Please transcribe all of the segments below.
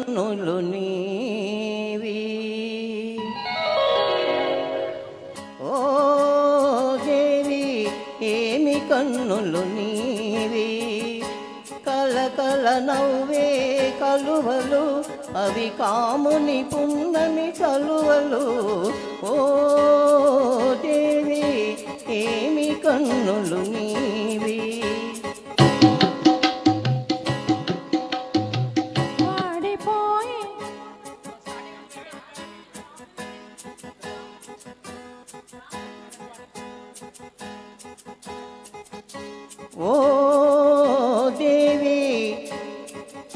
కన్నులు నీవి ఓ దేవి ఏమి కన్నులు నీవి కలకల నవ్వే కలువలు అవి కాముని పున్నమి కలువలు ఓ దేవి ఏమి కన్నులు నీవి ఓ దేవి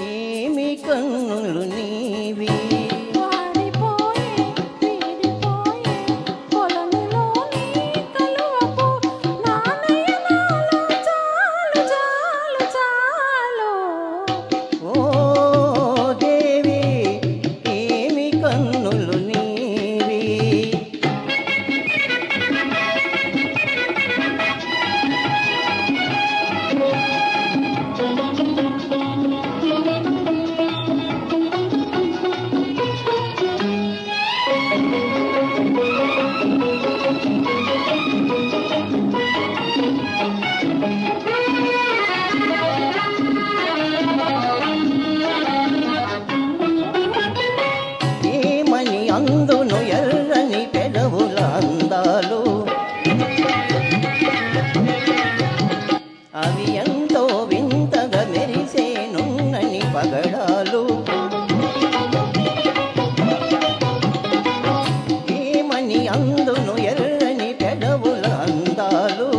ఏమి కన్నులు నీవి అందును ఎర్రని పెదవుల అందాలు అవి ఎంతో వింతగా మెరిసేనున్నని పగడాలు ఏమని అందును ఎర్రని పెదవుల అందాలు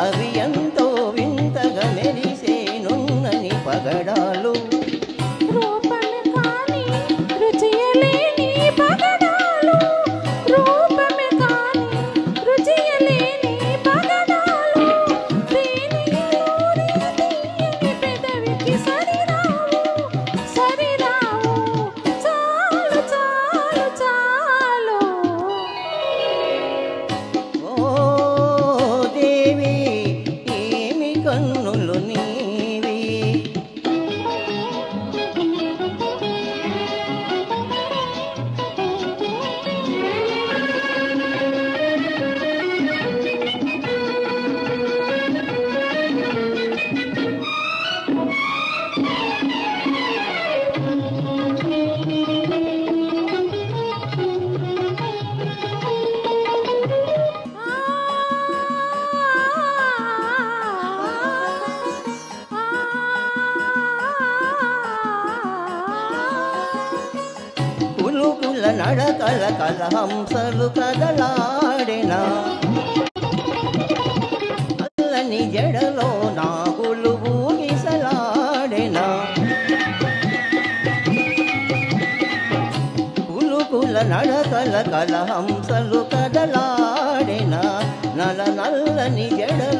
అవి ఎంతో వింతగా మెరిసేనున్నని పగడాలు కన్నులు నీవి కులుకుల నడకల కలహంసలు కదలాడిన అల్లని జడలో నాగులు ఊగిసలాడిన కులుకుల నడకల కలహంసలు కదలాడిన నల్ల నల్లని జడలో